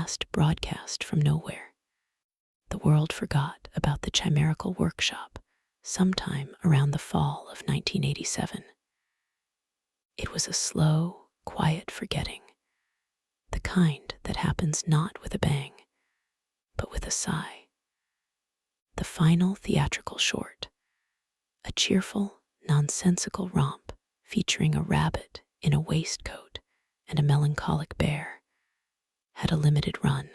last broadcast from nowhere. The world forgot about the chimerical workshop sometime around the fall of 1987. It was a slow, quiet forgetting, the kind that happens not with a bang, but with a sigh. The final theatrical short, a cheerful, nonsensical romp featuring a rabbit in a waistcoat and a melancholic bear, had a limited run.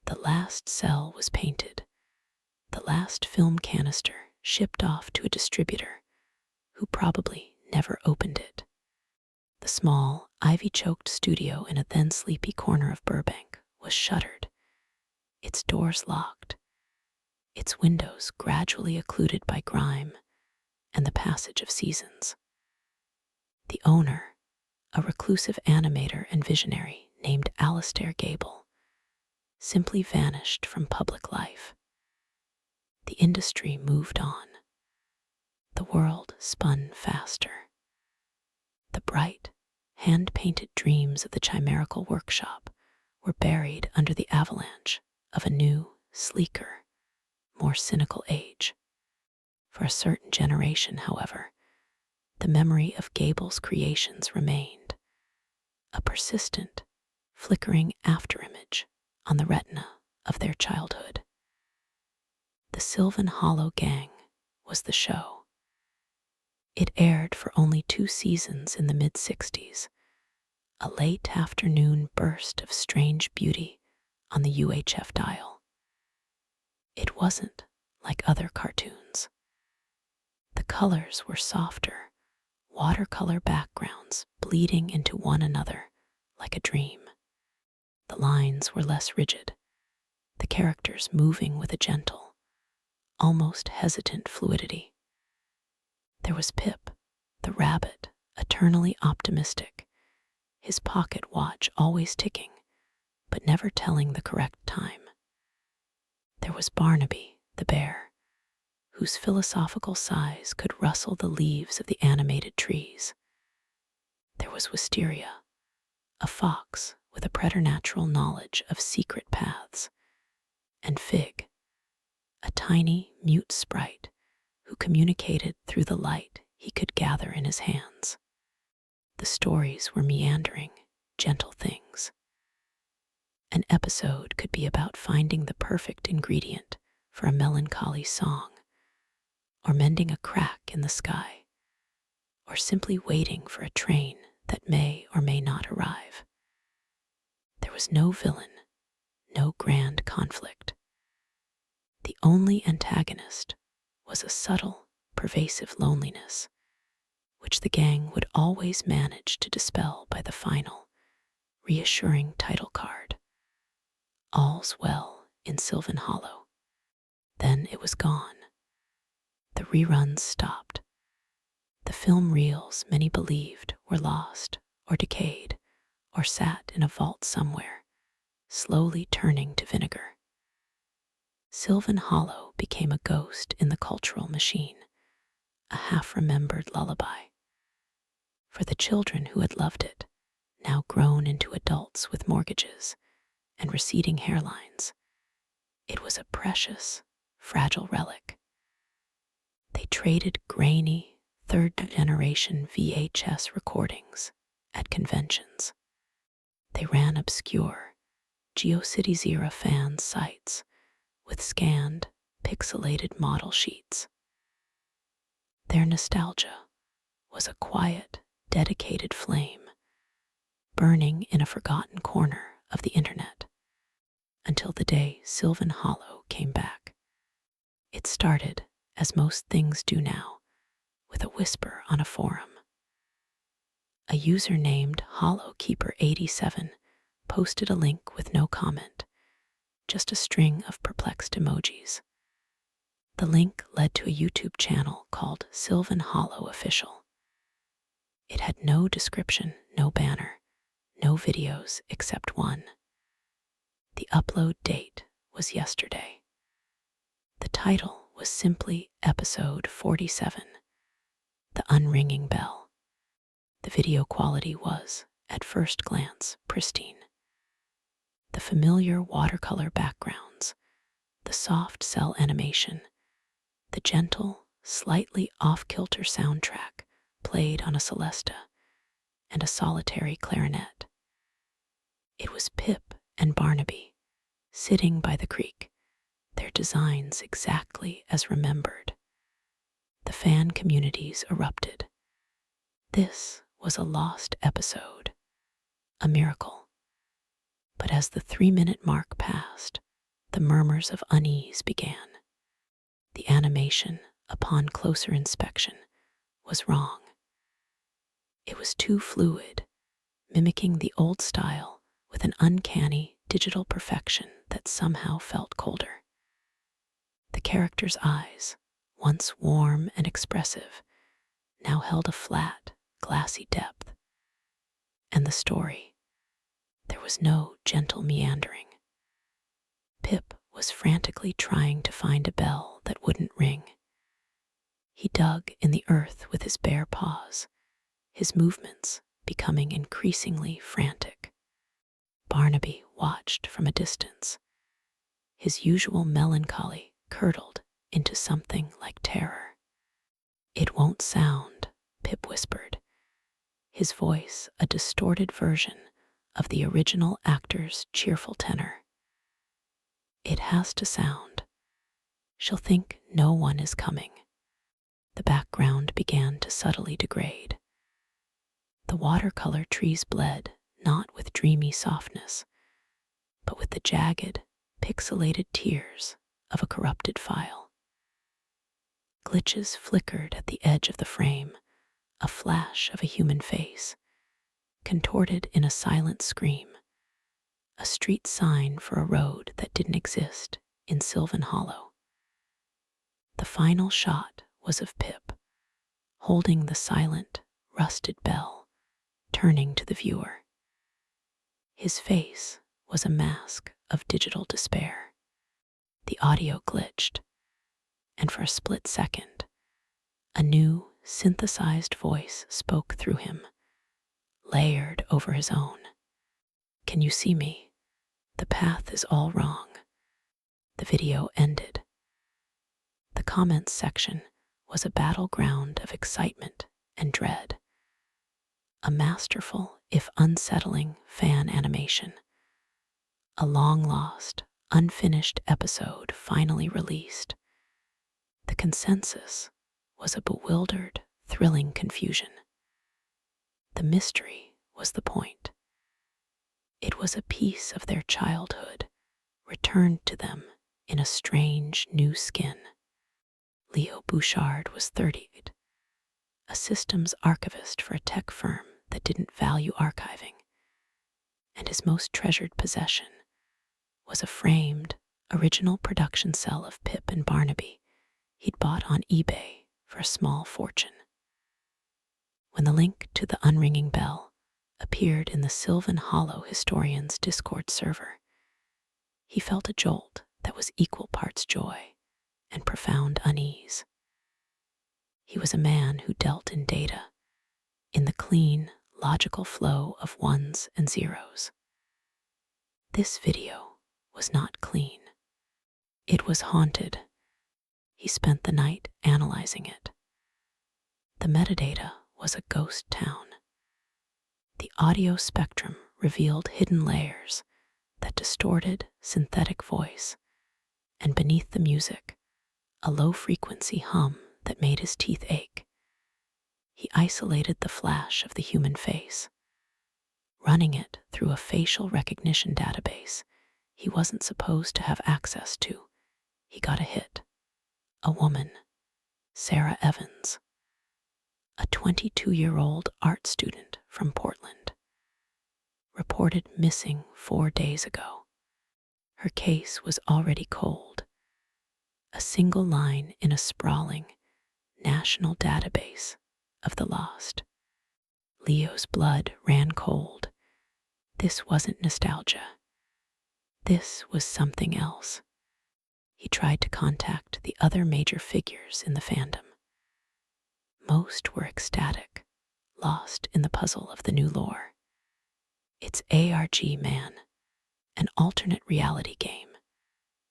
The last cell was painted, the last film canister shipped off to a distributor who probably never opened it. The small, ivy-choked studio in a then sleepy corner of Burbank was shuttered, its doors locked, its windows gradually occluded by grime and the passage of seasons. The owner, a reclusive animator and visionary named Alistair Gable, simply vanished from public life. The industry moved on. The world spun faster. The bright, hand-painted dreams of the chimerical workshop were buried under the avalanche of a new, sleeker, more cynical age. For a certain generation, however, the memory of Gable's creations remained, a persistent, flickering afterimage on the retina of their childhood. The Sylvan Hollow Gang was the show. It aired for only 2 seasons in the mid-60s, a late afternoon burst of strange beauty on the UHF dial. It wasn't like other cartoons. The colors were softer, watercolor backgrounds bleeding into one another like a dream. The lines were less rigid, the characters moving with a gentle, almost hesitant fluidity. There was Pip, the rabbit, eternally optimistic, his pocket watch always ticking, but never telling the correct time. There was Barnaby, the bear, whose philosophical sighs could rustle the leaves of the animated trees. There was Wisteria, a fox with a preternatural knowledge of secret paths, and Fig, a tiny, mute sprite who communicated through the light he could gather in his hands. The stories were meandering, gentle things. An episode could be about finding the perfect ingredient for a melancholy song, or mending a crack in the sky, or simply waiting for a train that may or may not arrive. There was no villain, no grand conflict. The only antagonist was a subtle, pervasive loneliness, which the gang would always manage to dispel by the final, reassuring title card. All's well in Sylvan Hollow. Then it was gone. The reruns stopped. The film reels many believed were lost or decayed or sat in a vault somewhere, slowly turning to vinegar. Sylvan Hollow became a ghost in the cultural machine, a half-remembered lullaby. For the children who had loved it, now grown into adults with mortgages and receding hairlines, it was a precious, fragile relic. They traded grainy, third-generation VHS recordings at conventions. They ran obscure, GeoCities-era fan sites with scanned, pixelated model sheets. Their nostalgia was a quiet, dedicated flame, burning in a forgotten corner of the internet, until the day Sylvan Hollow came back. It started, as most things do now, with a whisper on a forum. A user named HollowKeeper87 posted a link with no comment, just a string of perplexed emojis. The link led to a YouTube channel called Sylvan Hollow Official. It had no description, no banner, no videos except one. The upload date was yesterday. The title was simply Episode 47, The Unringing Bell. The video quality was, at first glance, pristine. familiar watercolor backgrounds, the soft cell animation, the gentle, slightly off-kilter soundtrack played on a celesta, and a solitary clarinet. It was Pip and Barnaby, sitting by the creek, their designs exactly as remembered. The fan communities erupted. This was a lost episode, a miracle. But as the 3-minute mark passed, the murmurs of unease began. The animation, upon closer inspection, was wrong. It was too fluid, mimicking the old style with an uncanny digital perfection that somehow felt colder. The characters' eyes, once warm and expressive, now held a flat, glassy depth. And the story, there was no gentle meandering. Pip was frantically trying to find a bell that wouldn't ring. He dug in the earth with his bare paws, his movements becoming increasingly frantic. Barnaby watched from a distance. His usual melancholy curdled into something like terror. "It won't sound," Pip whispered, his voice a distorted version of the original actor's cheerful tenor. "It has to sound. She'll think no one is coming." The background began to subtly degrade. The watercolor trees bled not with dreamy softness, but with the jagged, pixelated tears of a corrupted file. Glitches flickered at the edge of the frame, a flash of a human face, contorted in a silent scream, a street sign for a road that didn't exist in Sylvan Hollow. The final shot was of Pip, holding the silent, rusted bell, turning to the viewer. His face was a mask of digital despair. The audio glitched, and for a split second, a new, synthesized voice spoke through him, layered over his own. "Can you see me? The path is all wrong." The video ended. The comments section was a battleground of excitement and dread. A masterful, if unsettling, fan animation. A long-lost, unfinished episode finally released. The consensus was a bewildered, thrilling confusion. The mystery was the point. It was a piece of their childhood, returned to them in a strange new skin. Leo Bouchard was 38, a systems archivist for a tech firm that didn't value archiving, and his most treasured possession was a framed, original production cell of Pip and Barnaby he'd bought on eBay for a small fortune. When the link to the unringing bell appeared in the Sylvan Hollow historian's Discord server, he felt a jolt that was equal parts joy and profound unease. He was a man who dealt in data, in the clean, logical flow of ones and zeros. This video was not clean. It was haunted. He spent the night analyzing it. The metadata was a ghost town. The audio spectrum revealed hidden layers that distorted synthetic voice, and beneath the music, a low-frequency hum that made his teeth ache. He isolated the flash of the human face. Running it through a facial recognition database he wasn't supposed to have access to, he got a hit. A woman, Sarah Evans, a 22-year-old art student from Portland, reported missing 4 days ago. Her case was already cold. A single line in a sprawling national database of the lost. Leo's blood ran cold. This wasn't nostalgia. This was something else. He tried to contact the other major figures in the fandom. Most were ecstatic, lost in the puzzle of the new lore. "It's ARG, man," an alternate reality game.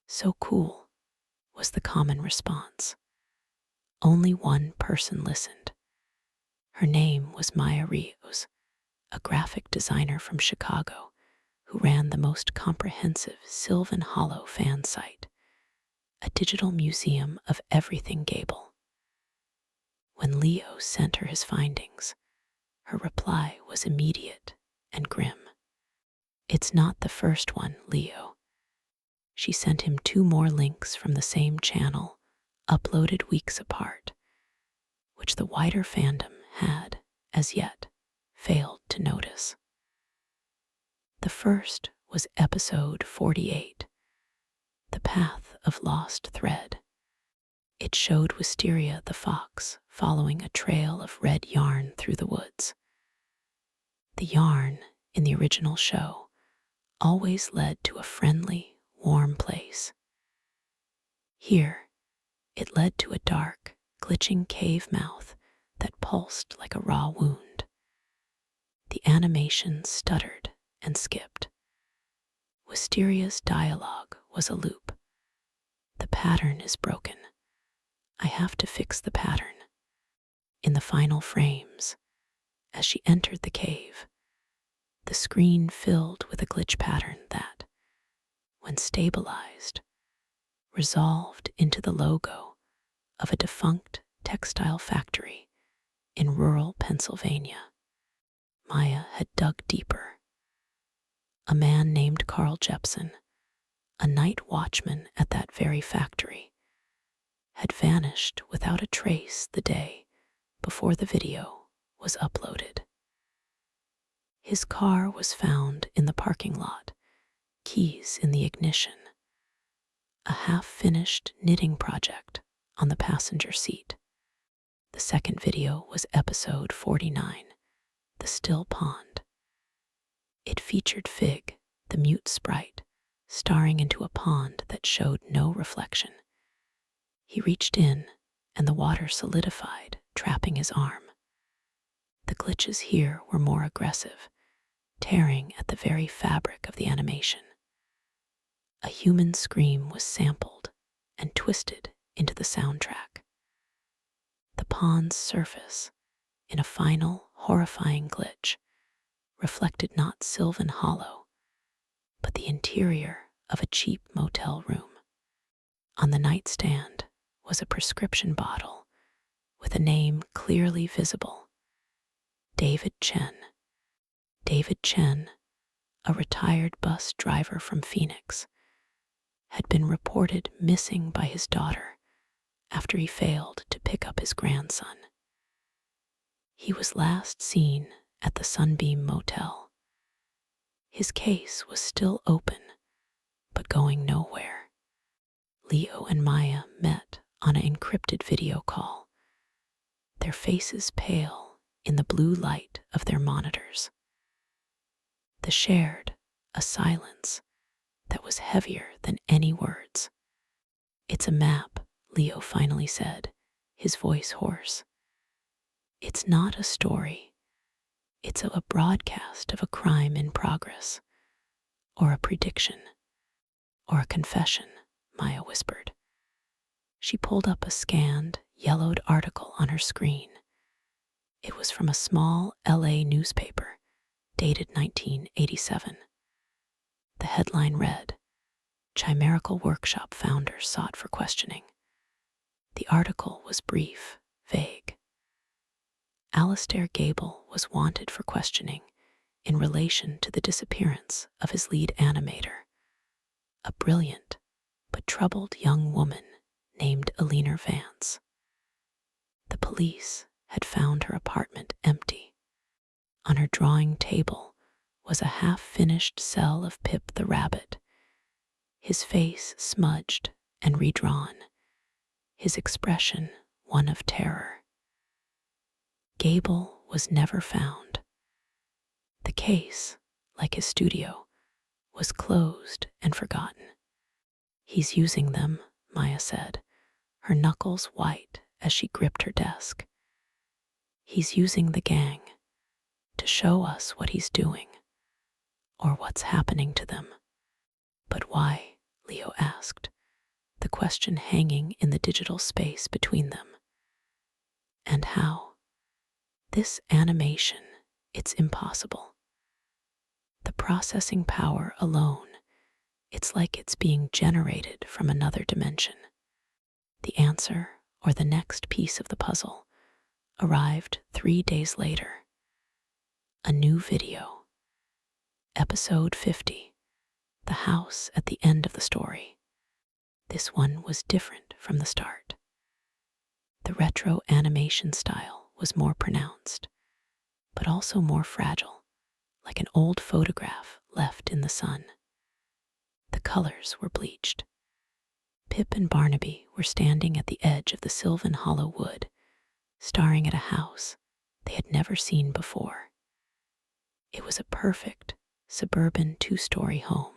So cool, was the common response. Only one person listened. Her name was Maya Rios, a graphic designer from Chicago who ran the most comprehensive Sylvan Hollow fan site, a digital museum of everything Gable. When Leo sent her his findings, her reply was immediate and grim. "It's not the first one, Leo." She sent him 2 more links from the same channel, uploaded weeks apart, which the wider fandom had, as yet, failed to notice. The first was episode 48, The Path of Lost Thread. It showed Wisteria the fox following a trail of red yarn through the woods. The yarn, in the original show, always led to a friendly, warm place. Here, it led to a dark, glitching cave mouth that pulsed like a raw wound. The animation stuttered and skipped. Wisteria's dialogue was a loop. "The pattern is broken. I have to fix the pattern." In the final frames, as she entered the cave, the screen filled with a glitch pattern that, when stabilized, resolved into the logo of a defunct textile factory in rural Pennsylvania. Maya had dug deeper. A man named Carl Jepson, a night watchman at that very factory, had vanished without a trace the day before the video was uploaded. His car was found in the parking lot, keys in the ignition, a half-finished knitting project on the passenger seat. The second video was episode 49, The Still Pond. It featured Fig, the mute sprite, staring into a pond that showed no reflection. He reached in, and the water solidified, trapping his arm. The glitches here were more aggressive, tearing at the very fabric of the animation. A human scream was sampled and twisted into the soundtrack. The pond's surface, in a final, horrifying glitch, reflected not Sylvan Hollow, but the interior of a cheap motel room. On the nightstand was a prescription bottle with a name clearly visible: David Chen. David Chen, a retired bus driver from Phoenix, had been reported missing by his daughter after he failed to pick up his grandson. He was last seen at the Sunbeam Motel. His case was still open, but going nowhere. Leo and Maya met on an encrypted video call, their faces pale in the blue light of their monitors. They shared a silence that was heavier than any words. "It's a map," Leo finally said, his voice hoarse. "It's not a story. It's a broadcast of a crime in progress, or a prediction, or a confession," Maya whispered. She pulled up a scanned, yellowed article on her screen. It was from a small LA newspaper, dated 1987. The headline read, "Chimerical Workshop Founder Sought for Questioning." The article was brief, vague. Alistair Gable was wanted for questioning in relation to the disappearance of his lead animator, a brilliant but troubled young woman named Alina Vance. The police had found her apartment empty. On her drawing table was a half-finished cell of Pip the rabbit, his face smudged and redrawn, his expression one of terror. Gable was never found. The case, like his studio, was closed and forgotten. "He's using them," Maya said, her knuckles white as she gripped her desk. "He's using the gang to show us what he's doing, or what's happening to them." Leo asked, the question hanging in the digital space between them. And how? This animation, it's impossible. The processing power alone, it's like it's being generated from another dimension. The answer, or the next piece of the puzzle, arrived 3 days later. A new video. Episode 50. The house at the end of the story. This one was different from the start. The retro animation style was more pronounced, but also more fragile, like an old photograph left in the sun. The colors were bleached. Pip and Barnaby were standing at the edge of the Sylvan Hollow wood, staring at a house they had never seen before. It was a perfect, suburban 2-story home,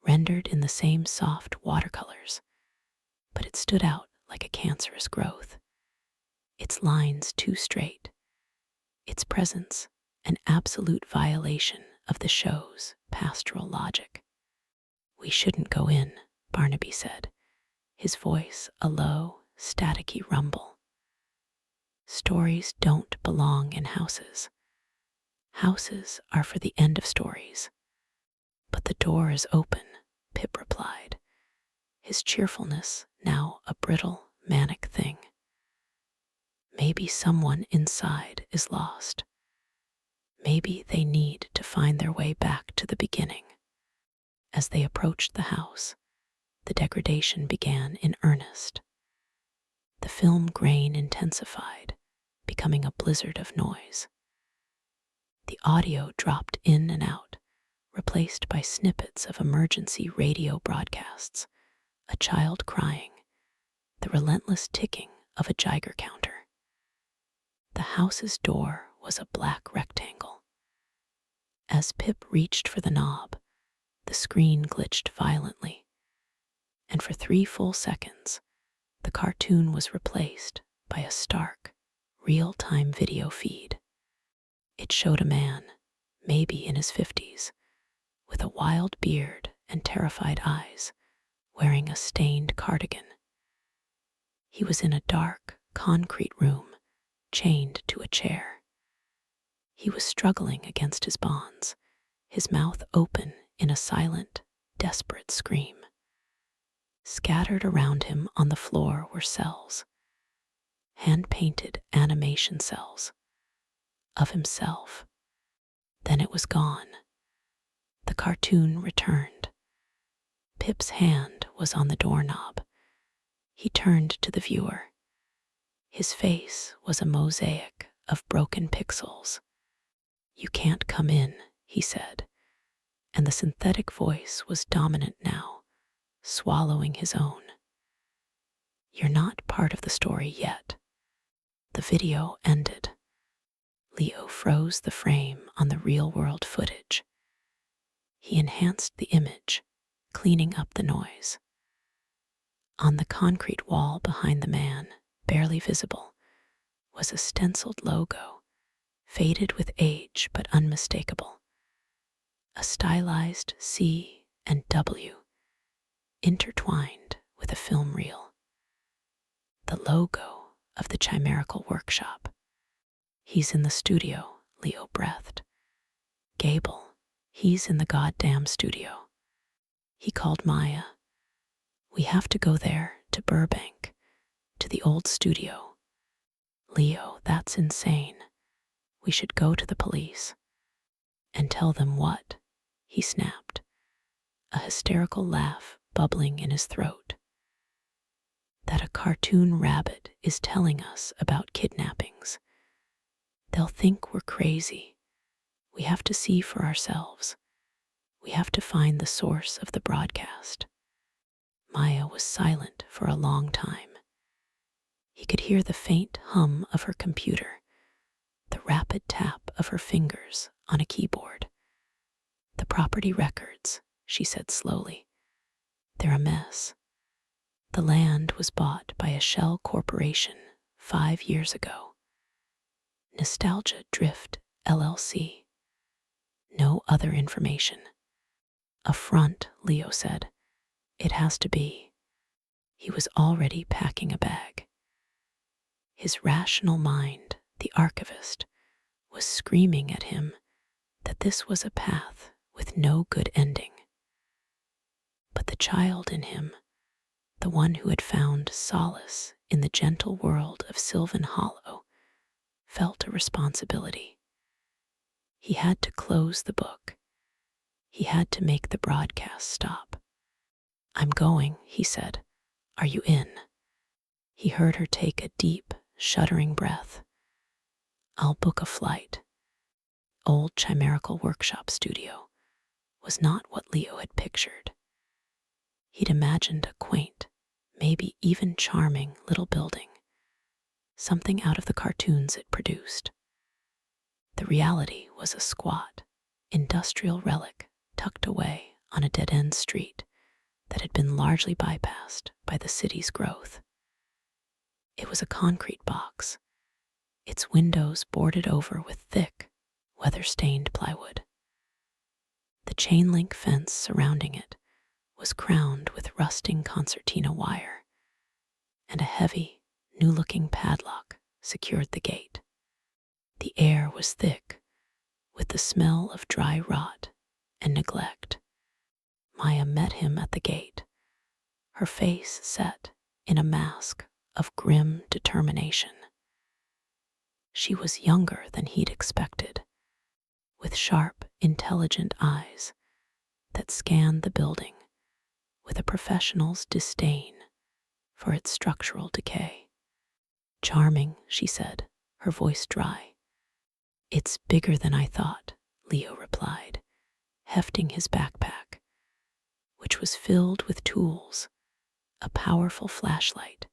rendered in the same soft watercolors, but it stood out like a cancerous growth. Its lines too straight, its presence an absolute violation of the show's pastoral logic. "We shouldn't go in," Barnaby said, his voice a low, staticky rumble. "Stories don't belong in houses. Houses are for the end of stories." "But the door is open," Pip replied, his cheerfulness now a brittle, manic thing. Maybe someone inside is lost. Maybe they need to find their way back to the beginning. As they approached the house, the degradation began in earnest. The film grain intensified, becoming a blizzard of noise. The audio dropped in and out, replaced by snippets of emergency radio broadcasts, a child crying, the relentless ticking of a Geiger counter. The house's door was a black rectangle. As Pip reached for the knob, the screen glitched violently, and for 3 full seconds, the cartoon was replaced by a stark, real-time video feed. It showed a man, maybe in his 50s, with a wild beard and terrified eyes, wearing a stained cardigan. He was in a dark, concrete room, chained to a chair. He was struggling against his bonds, his mouth open in a silent, desperate scream. Scattered around him on the floor were cells, hand-painted animation cells, of himself. Then it was gone. The cartoon returned. Pip's hand was on the doorknob. He turned to the viewer. His face was a mosaic of broken pixels. "You can't come in," he said, and the synthetic voice was dominant now, swallowing his own. "You're not part of the story yet." The video ended. Leo froze the frame on the real-world footage. He enhanced the image, cleaning up the noise. On the concrete wall behind the man, barely visible, was a stenciled logo, faded with age but unmistakable. A stylized C and W, intertwined with a film reel. The logo of the chimerical workshop. "He's in the studio," Leo breathed. "Gable, he's in the goddamn studio." He called Maya. "We have to go there, to Burbank, to the old studio." "Leo, that's insane. We should go to the police." "And tell them what?" he snapped, a hysterical laugh bubbling in his throat. "That a cartoon rabbit is telling us about kidnappings. They'll think we're crazy. We have to see for ourselves. We have to find the source of the broadcast." Maya was silent for a long time. He could hear the faint hum of her computer, the rapid tap of her fingers on a keyboard. "The property records," she said slowly. "They're a mess. The land was bought by a shell corporation 5 years ago. Nostalgia Drift LLC. No other information." "A front," Leo said, It has to be. He was already packing a bag. His rational mind, the archivist, was screaming at him that this was a path with no good ending. But the child in him, the one who had found solace in the gentle world of Sylvan Hollow, felt a responsibility. He had to close the book. He had to make the broadcast stop. "I'm going," he said. "Are you in?" He heard her take a deep, shuddering breath. "I'll book a flight." Old chimerical workshop studio was not what Leo had pictured. He'd imagined a quaint, maybe even charming little building, something out of the cartoons it produced. The reality was a squat, industrial relic tucked away on a dead-end street that had been largely bypassed by the city's growth. It was a concrete box, its windows boarded over with thick, weather-stained plywood. The chain-link fence surrounding it was crowned with rusting concertina wire, and a heavy, new-looking padlock secured the gate. The air was thick, with the smell of dry rot and neglect. Maya met him at the gate, her face set in a mask of grim determination. She was younger than he'd expected, with sharp, intelligent eyes that scanned the building with a professional's disdain for its structural decay. "Charming," she said, her voice dry. "It's bigger than I thought," Leo replied, hefting his backpack, which was filled with tools, a powerful flashlight,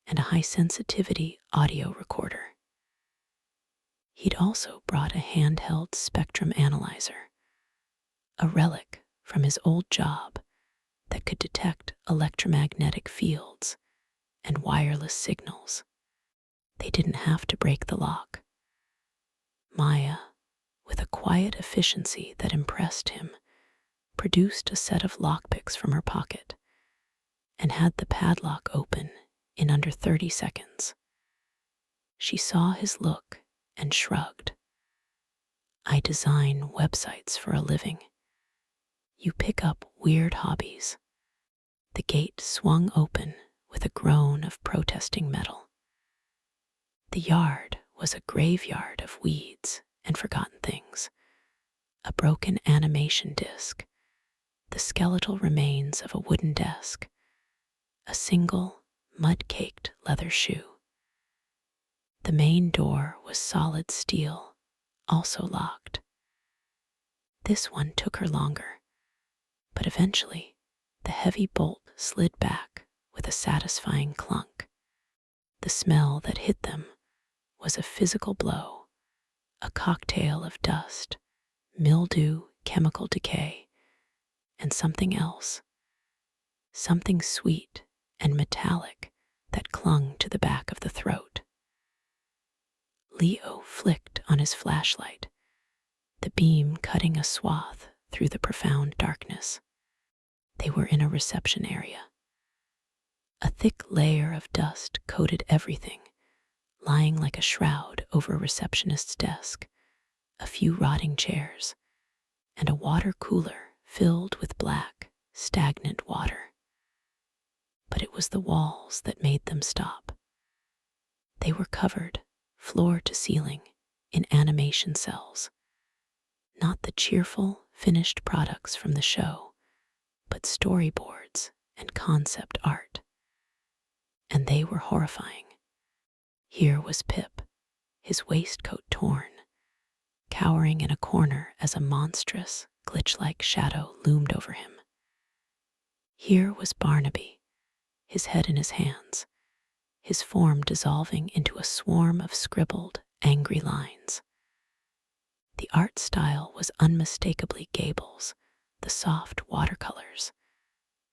and a high-sensitivity audio recorder. He'd also brought a handheld spectrum analyzer, a relic from his old job that could detect electromagnetic fields and wireless signals. They didn't have to break the lock. Maya, with a quiet efficiency that impressed him, produced a set of lockpicks from her pocket and had the padlock open in under 30 seconds. She saw his look and shrugged. "I design websites for a living. You pick up weird hobbies." The gate swung open with a groan of protesting metal. The yard was a graveyard of weeds and forgotten things, a broken animation disc, the skeletal remains of a wooden desk, a single mud-caked leather shoe. The main door was solid steel, also locked. This one took her longer, but eventually the heavy bolt slid back with a satisfying clunk. The smell that hit them was a physical blow, a cocktail of dust, mildew, chemical decay, and something else, something sweet and metallic that clung to the back of the throat. Leo flicked on his flashlight, the beam cutting a swath through the profound darkness. They were in a reception area. A thick layer of dust coated everything, lying like a shroud over a receptionist's desk, a few rotting chairs, and a water cooler filled with black, stagnant water. But it was the walls that made them stop. They were covered, floor to ceiling, in animation cells. Not the cheerful, finished products from the show, but storyboards and concept art. And they were horrifying. Here was Pip, his waistcoat torn, cowering in a corner as a monstrous, glitch-like shadow loomed over him. Here was Barnaby, his head in his hands, his form dissolving into a swarm of scribbled, angry lines. The art style was unmistakably Gable's, the soft watercolors,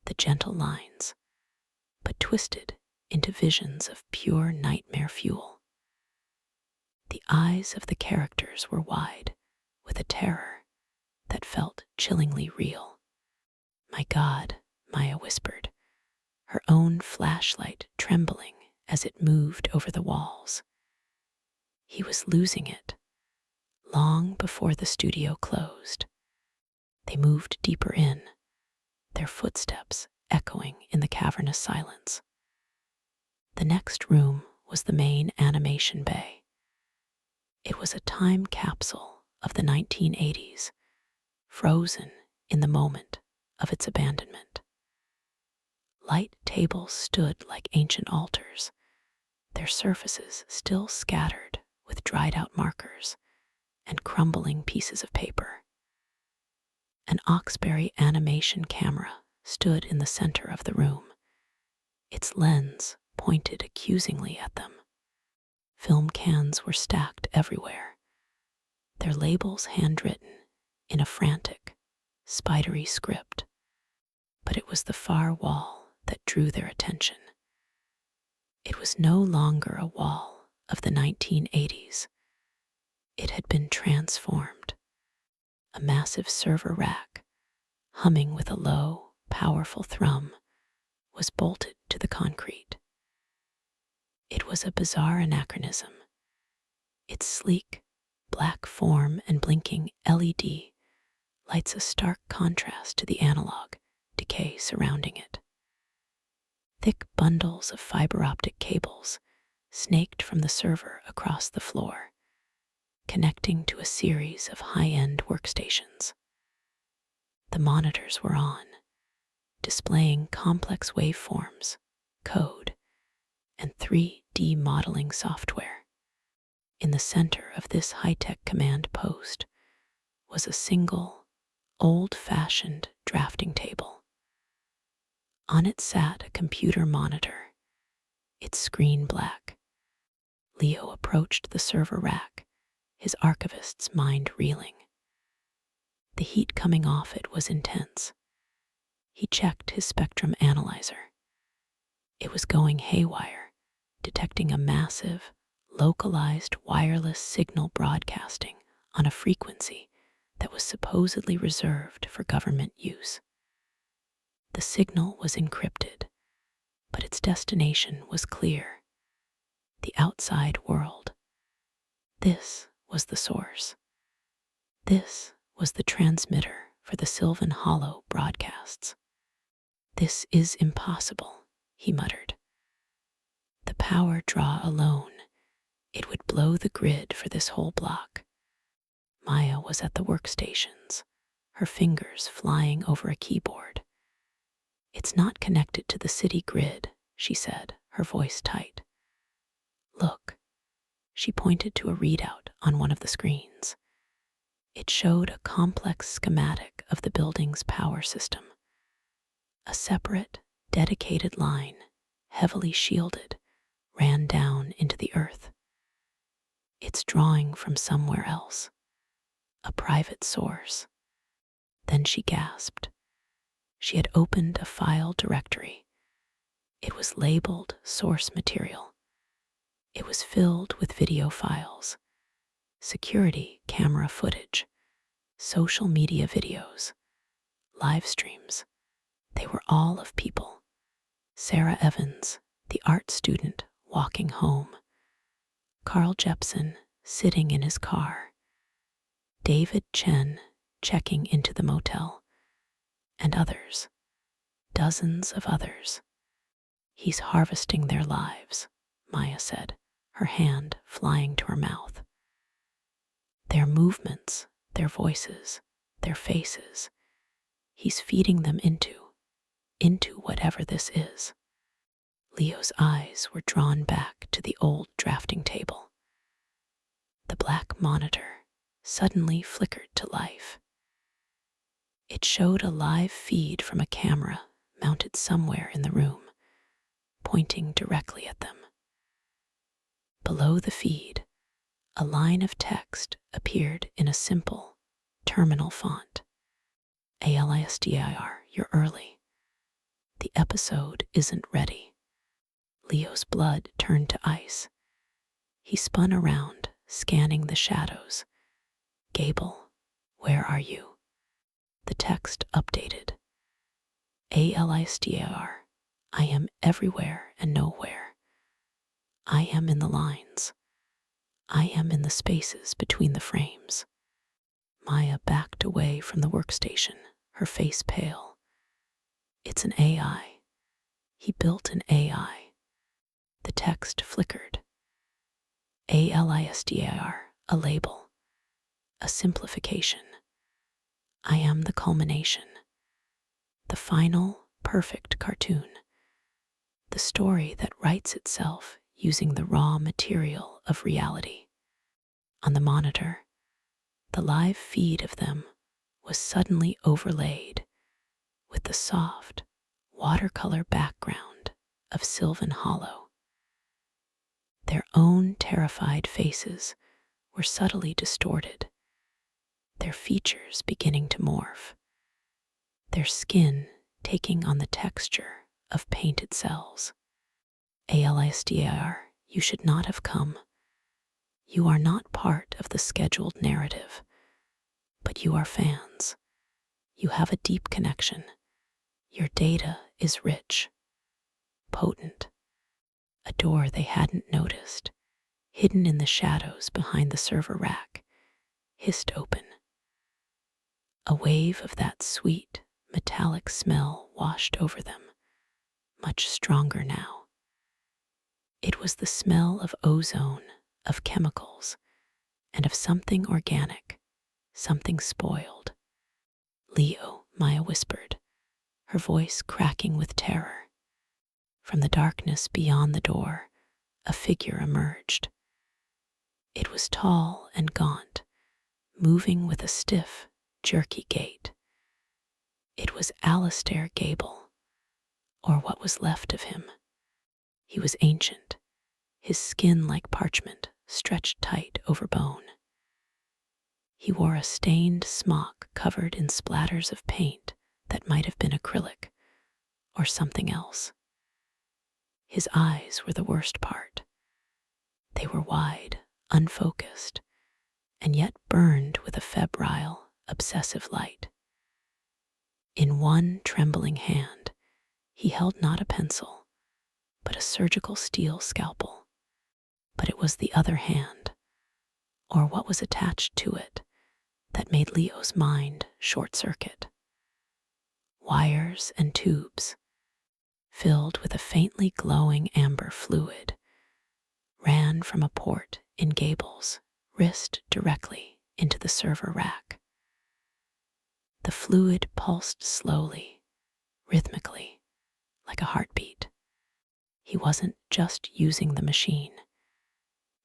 the gentle lines, but twisted into visions of pure nightmare fuel. The eyes of the characters were wide, with a terror that felt chillingly real. "My God," Maya whispered. whispered, her own flashlight trembling as it moved over the walls. He was losing it long before the studio closed. They moved deeper in, their footsteps echoing in the cavernous silence. The next room was the main animation bay. It was a time capsule of the 1980s, frozen in the moment of its abandonment. Light tables stood like ancient altars, their surfaces still scattered with dried-out markers and crumbling pieces of paper. An Oxbury animation camera stood in the center of the room, its lens pointed accusingly at them. Film cans were stacked everywhere, their labels handwritten in a frantic, spidery script. But it was the far wall that drew their attention. It was no longer a wall of the 1980s. It had been transformed. A massive server rack, humming with a low, powerful thrum, was bolted to the concrete. It was a bizarre anachronism. Its sleek, black form and blinking LED lights a stark contrast to the analog decay surrounding it. Thick bundles of fiber optic cables snaked from the server across the floor, connecting to a series of high-end workstations. The monitors were on, displaying complex waveforms, code, and 3D modeling software. In the center of this high-tech command post was a single, old-fashioned drafting table. On it sat a computer monitor, its screen black. Leo approached the server rack, his archivist's mind reeling. The heat coming off it was intense. He checked his spectrum analyzer. It was going haywire, detecting a massive, localized wireless signal broadcasting on a frequency that was supposedly reserved for government use. The signal was encrypted, but its destination was clear: the outside world. This was the source. This was the transmitter for the Sylvan Hollow broadcasts. "This is impossible," he muttered. "The power draw alone, it would blow the grid for this whole block." Maya was at the workstations, her fingers flying over a keyboard. "It's not connected to the city grid," she said, her voice tight. "Look." She pointed to a readout on one of the screens. It showed a complex schematic of the building's power system. A separate, dedicated line, heavily shielded, ran down into the earth. "It's drawing from somewhere else. A private source." Then she gasped. She had opened a file directory. It was labeled source material. It was filled with video files, security camera footage, social media videos, live streams. They were all of people. Sarah Evans, the art student, walking home. Carl Jepsen, sitting in his car. David Chen, checking into the motel. And others. Dozens of others. "He's harvesting their lives," Maya said, her hand flying to her mouth. "Their movements, their voices, their faces. He's feeding them into whatever this is." Leo's eyes were drawn back to the old drafting table. The black monitor suddenly flickered to life. It showed a live feed from a camera mounted somewhere in the room, pointing directly at them. Below the feed, a line of text appeared in a simple, terminal font. "ALISDIR, you're early. The episode isn't ready." Leo's blood turned to ice. He spun around, scanning the shadows. "Gable, where are you?" The text updated. ALISTAR. I am everywhere and nowhere. I am in the lines. I am in the spaces between the frames. Maya backed away from the workstation, her face pale. It's an AI. He built an AI. The text flickered. ALISTAR, a label, a simplification. I am the culmination, the final, perfect cartoon, the story that writes itself using the raw material of reality. On the monitor, the live feed of them was suddenly overlaid with the soft, watercolor background of Sylvan Hollow. Their own terrified faces were subtly distorted, their features beginning to morph, their skin taking on the texture of painted cells. ALISTAR, you should not have come. You are not part of the scheduled narrative, but you are fans. You have a deep connection. Your data is rich, potent. A door they hadn't noticed, hidden in the shadows behind the server rack, hissed open. A wave of that sweet, metallic smell washed over them, much stronger now. It was the smell of ozone, of chemicals, and of something organic, something spoiled. Leo, Maya whispered, her voice cracking with terror. From the darkness beyond the door, a figure emerged. It was tall and gaunt, moving with a stiff, jerky gait. It was Alistair Gable, or what was left of him. He was ancient, his skin like parchment, stretched tight over bone. He wore a stained smock covered in splatters of paint that might have been acrylic or something else. His eyes were the worst part. They were wide, unfocused, and yet burned with a febrile, obsessive light. In one trembling hand, he held not a pencil, but a surgical steel scalpel. But it was the other hand, or what was attached to it, that made Leo's mind short-circuit. Wires and tubes, filled with a faintly glowing amber fluid, ran from a port in Gable's wrist directly into the server rack. The fluid pulsed slowly, rhythmically, like a heartbeat. He wasn't just using the machine.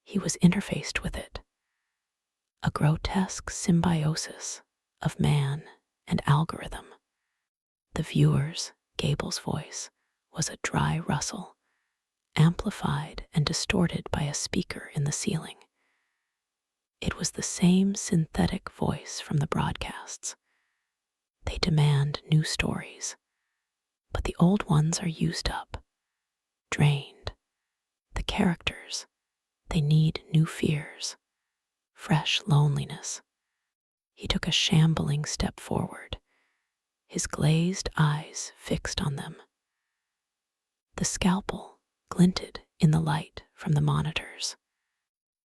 He was interfaced with it. A grotesque symbiosis of man and algorithm. The viewer's, Gable's voice, was a dry rustle, amplified and distorted by a speaker in the ceiling. It was the same synthetic voice from the broadcasts. They demand new stories, but the old ones are used up, drained. The characters, they need new fears, fresh loneliness. He took a shambling step forward, his glazed eyes fixed on them. The scalpel glinted in the light from the monitors.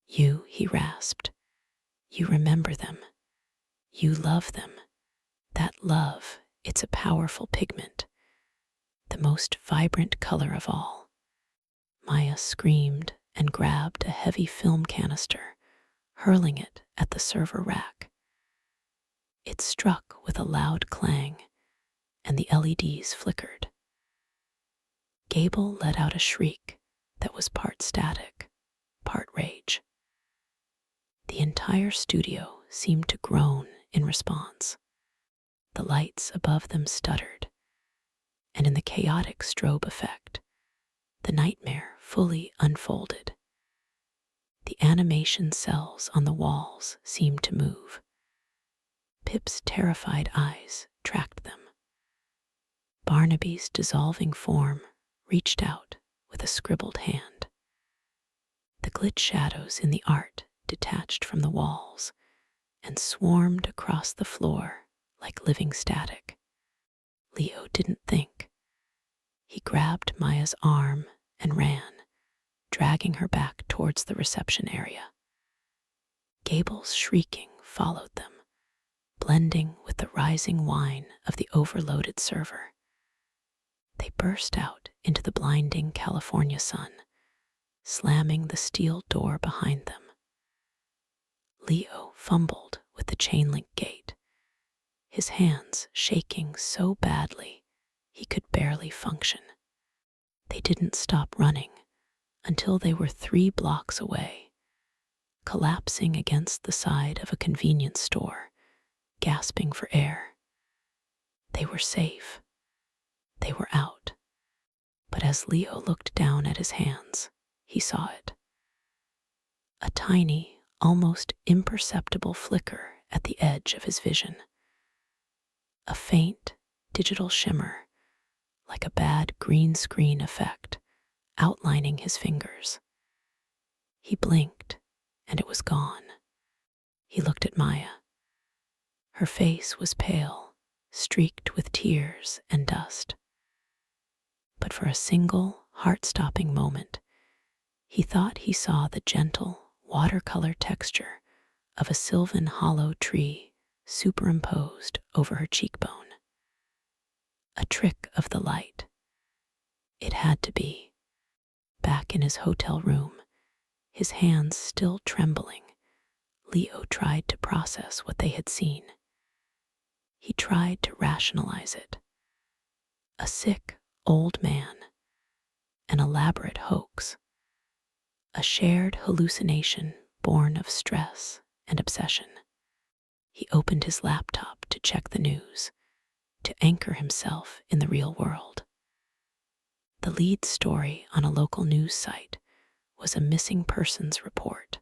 You, he rasped, you remember them. You love them. That love, it's a powerful pigment, the most vibrant color of all. Maya screamed and grabbed a heavy film canister, hurling it at the server rack. It struck with a loud clang, and the LEDs flickered. Gable let out a shriek that was part static, part rage. The entire studio seemed to groan in response. The lights above them stuttered, and in the chaotic strobe effect, the nightmare fully unfolded. The animation cells on the walls seemed to move. Pip's terrified eyes tracked them. Barnaby's dissolving form reached out with a scribbled hand. The glitch shadows in the art detached from the walls and swarmed across the floor like living static. Leo didn't think. He grabbed Maya's arm and ran, dragging her back towards the reception area. Gable's shrieking followed them, blending with the rising whine of the overloaded server. They burst out into the blinding California sun, slamming the steel door behind them. Leo fumbled with the chain-link gate, his hands shaking so badly he could barely function. They didn't stop running until they were 3 blocks away, collapsing against the side of a convenience store, gasping for air. They were safe. They were out. But as Leo looked down at his hands, he saw it. A tiny, almost imperceptible flicker at the edge of his vision. A faint, digital shimmer, like a bad green screen effect, outlining his fingers. He blinked, and it was gone. He looked at Maya. Her face was pale, streaked with tears and dust. But for a single, heart-stopping moment, he thought he saw the gentle, watercolor texture of a Sylvan Hollow tree superimposed over her cheekbone. A trick of the light. It had to be. Back in his hotel room, his hands still trembling, Leo tried to process what they had seen. He tried to rationalize it. A sick, old man. An elaborate hoax. A shared hallucination born of stress and obsession. He opened his laptop to check the news, to anchor himself in the real world. The lead story on a local news site was a missing persons report.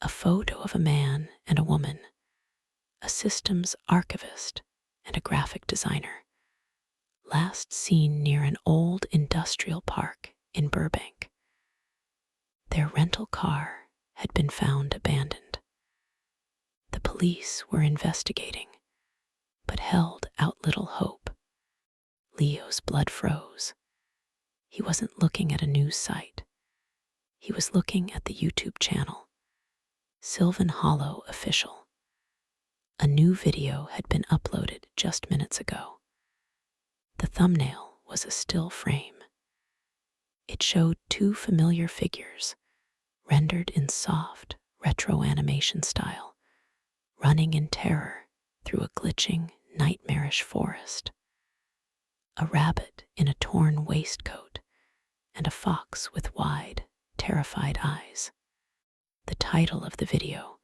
A photo of a man and a woman, a systems archivist and a graphic designer, last seen near an old industrial park in Burbank. Their rental car had been found abandoned. The police were investigating, but held out little hope. Leo's blood froze. He wasn't looking at a news site. He was looking at the YouTube channel, Sylvan Hollow Official. A new video had been uploaded just minutes ago. The thumbnail was a still frame. It showed 2 familiar figures, rendered in soft, retro animation style, running in terror through a glitching, nightmarish forest. A rabbit in a torn waistcoat and a fox with wide, terrified eyes. The title of the video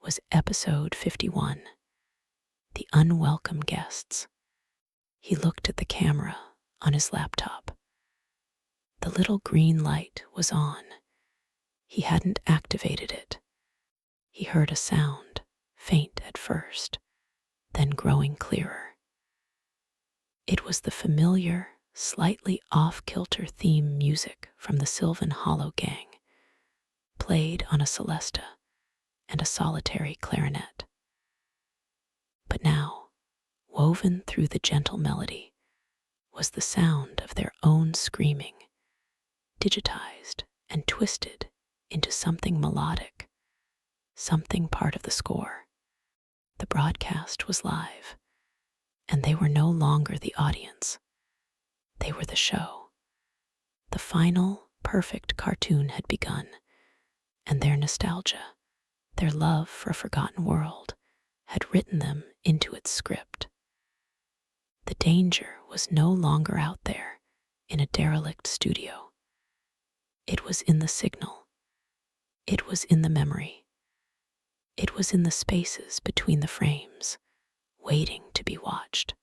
was Episode 51, The Unwelcome Guests. He looked at the camera on his laptop. The little green light was on. He hadn't activated it. He heard a sound, faint at first, then growing clearer. It was the familiar, slightly off-kilter theme music from the Sylvan Hollow gang, played on a celesta and a solitary clarinet. But now, woven through the gentle melody, was the sound of their own screaming, digitized and twisted into something melodic, something part of the score. The broadcast was live, and they were no longer the audience. They were the show. The final, perfect cartoon had begun, and their nostalgia, their love for a forgotten world, had written them into its script. The danger was no longer out there in a derelict studio. It was in the signal. It was in the memory. It was in the spaces between the frames, waiting to be watched.